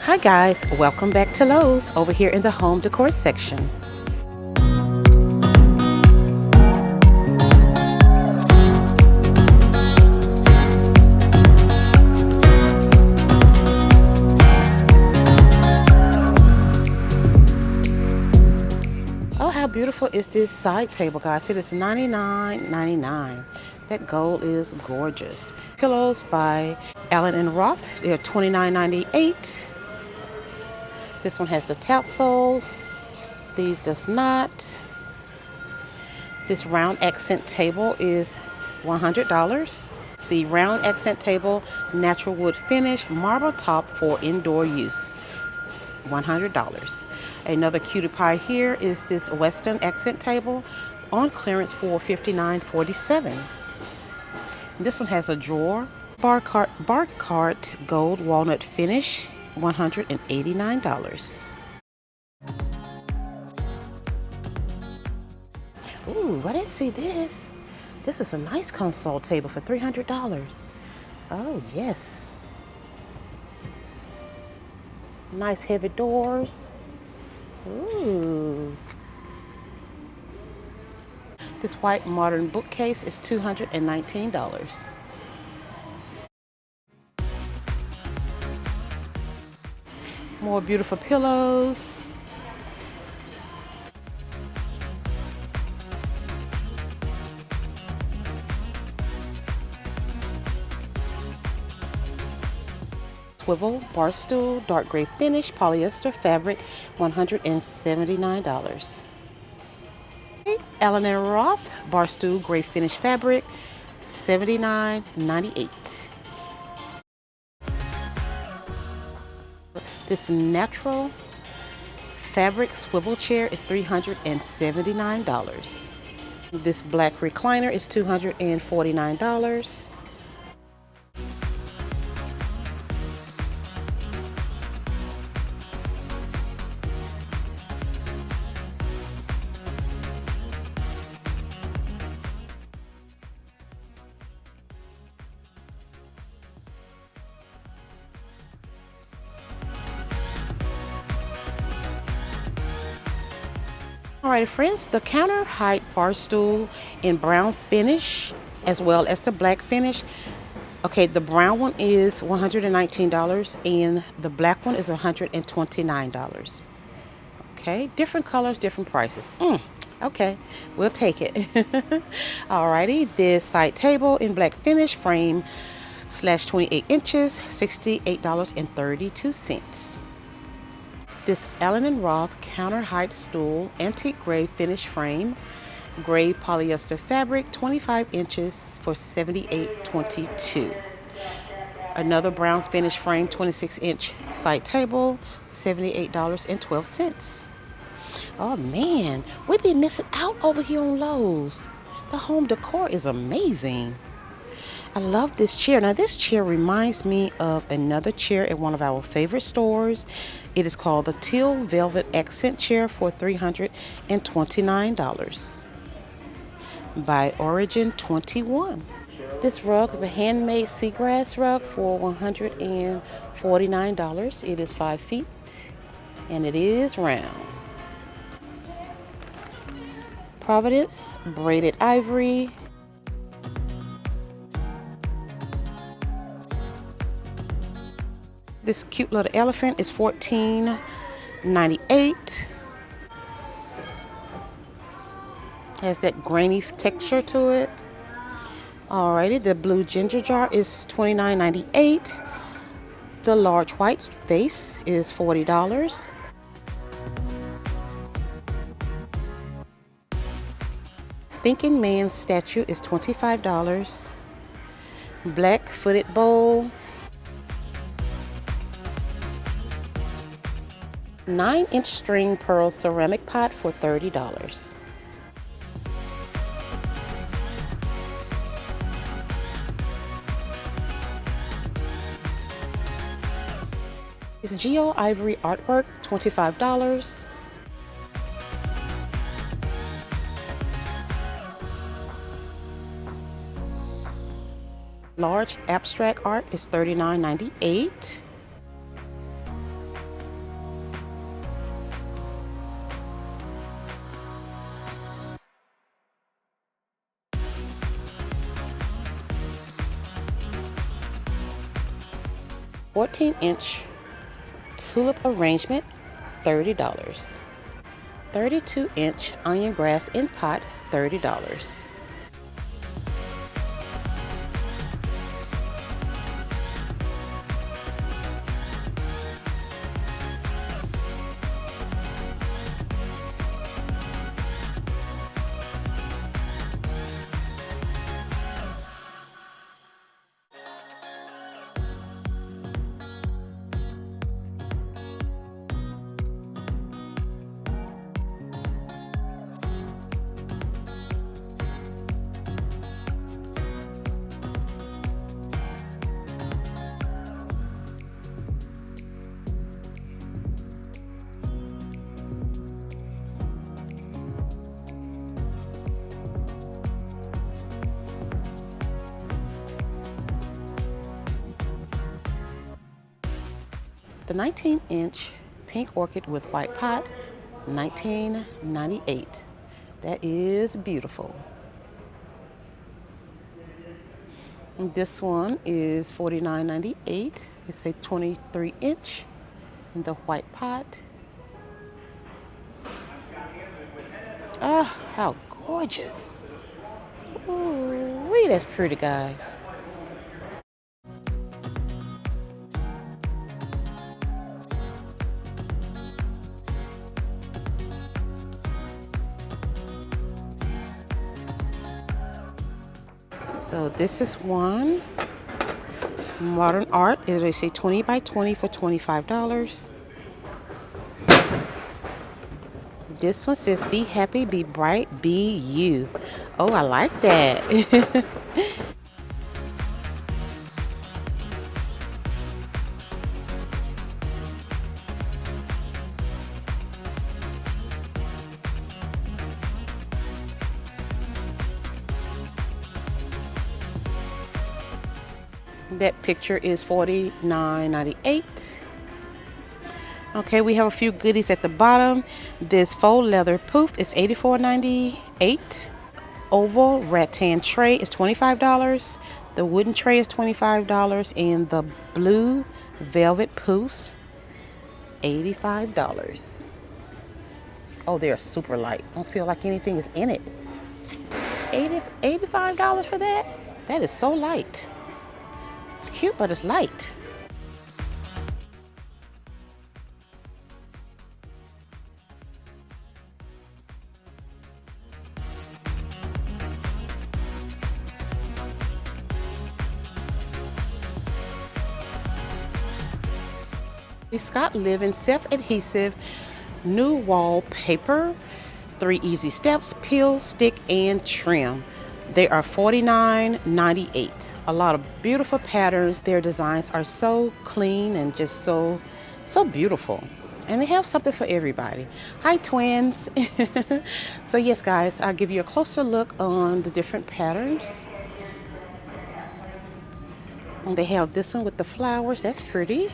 Hi guys, welcome back to Lowe's over here in the home decor section. Oh, how beautiful is this side table, guys? It is $99.99. That gold is gorgeous. Pillows by Allen and Roth. They're $29.98. This one has the tassel. These does not. This round accent table is $100. The round accent table, natural wood finish, marble top for indoor use, $100. Another cutie pie here is this Western accent table on clearance for $59.47. This one has a drawer, bar cart gold walnut finish, $189. Ooh, I didn't see this. This is a nice console table for $300. Oh, yes. Nice heavy doors. Ooh. This white modern bookcase is $219. More beautiful pillows. Swivel bar stool, dark gray finish, polyester fabric, $179. Allen and Roth bar stool, gray finish fabric, $79.98. This natural fabric swivel chair is $379. This black recliner is $249. Alright friends, the counter height bar stool in brown finish as well as the black finish. Okay, the brown one is $119 and the black one is $129. Okay, different colors, different prices. Okay, we'll take it. Alrighty, this side table in black finish frame / 28 inches, $68.32. This Allen and Roth counter height stool, antique gray finish frame, gray polyester fabric, 25 inches for $78.22. Another brown finish frame, 26-inch side table, $78.12. Oh man, we be missing out over here on Lowe's. The home decor is amazing. I love this chair. Now this chair reminds me of another chair at one of our favorite stores. It is called the Teal Velvet Accent Chair for $329 by Origin 21. This rug is a handmade seagrass rug for $149. It is 5 feet and it is round. Providence braided ivory. This cute little elephant is $14.98. Has that grainy texture to it. Alrighty, the blue ginger jar is $29.98. The large white vase is $40. Thinking Man statue is $25. Black footed bowl, 9-inch string pearl ceramic pot for $30. This Geo ivory artwork, $25. Large abstract art is $39.98. 14-inch tulip arrangement, $30. 32-inch onion grass in pot, $30. The 19-inch pink orchid with white pot, $19.98. That is beautiful. And this one is $49.98. It's a 23-inch in the white pot. Oh, how gorgeous. Ooh, wee, that's pretty, guys. So this is one modern art. It is a 20 by 20 for $25. This one says, be happy, be bright, be you. Oh, I like that. That picture is $49.98. Okay, we have a few goodies at the bottom. This faux leather poof is $84.98. Oval rattan tray is $25. The wooden tray is $25. And the blue velvet poofs, $85. Oh, they're super light. I don't feel like anything is in it. $85 for that? That is so light. It's cute, but it's light. The Scott Living self-adhesive new wallpaper. 3 easy steps, peel, stick, and trim. They are $49.98. A lot of beautiful patterns. Their designs are so clean and just so beautiful. And they have something for everybody. Hi, twins. So yes, guys, I'll give you a closer look on the different patterns. And they have this one with the flowers. That's pretty.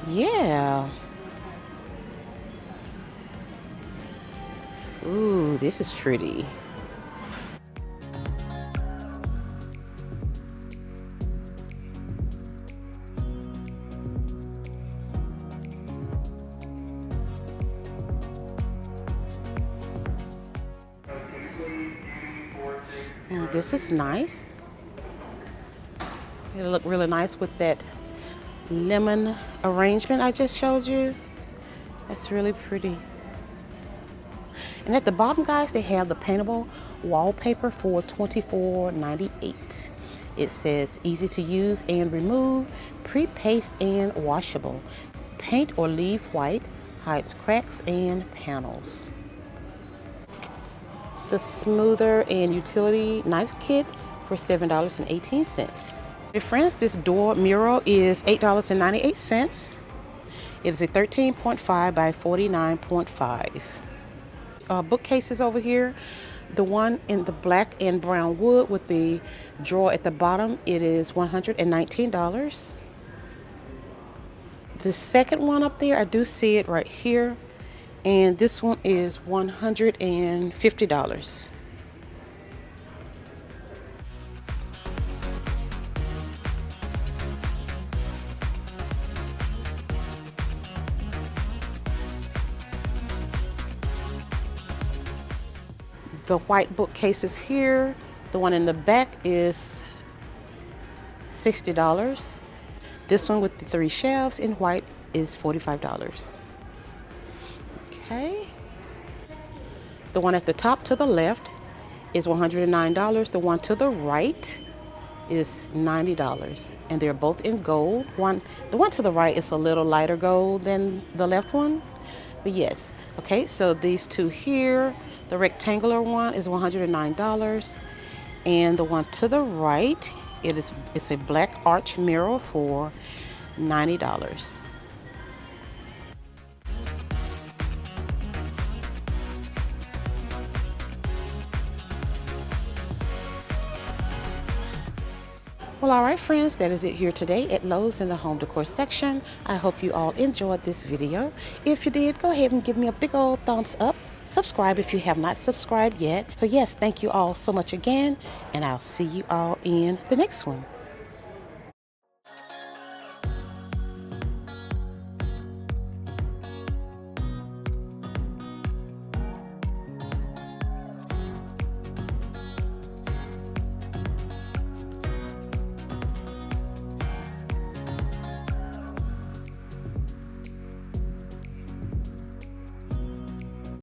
Yeah. Ooh, this is pretty. This is nice. It'll look really nice with that lemon arrangement I just showed you. That's really pretty. And at the bottom, guys, they have the paintable wallpaper for $24.98. It says easy to use and remove, pre-paste and washable. Paint or leave white, hides cracks and panels. The smoother and utility knife kit for $7.18. Dear friends, this door mirror is $8.98. It is a 13.5 by 49.5. Bookcases over here. The one in the black and brown wood with the drawer at the bottom, it is $119. The second one up there, I do see it right here. And this one is $150. The white bookcases here, the one in the back is $60. This one with the 3 shelves in white is $45. Okay. The one at the top to the left is $109. The one to the right is $90, and they're both in gold. The one to the right is a little lighter gold than the left one, but yes. Okay, so these two here, the rectangular one is $109, and the one to the right, it's a black arch mirror for $90. Well, all right, friends, that is it here today at Lowe's in the home decor section. I hope you all enjoyed this video. If you did, go ahead and give me a big old thumbs up. Subscribe if you have not subscribed yet. So yes, thank you all so much again, and I'll see you all in the next one.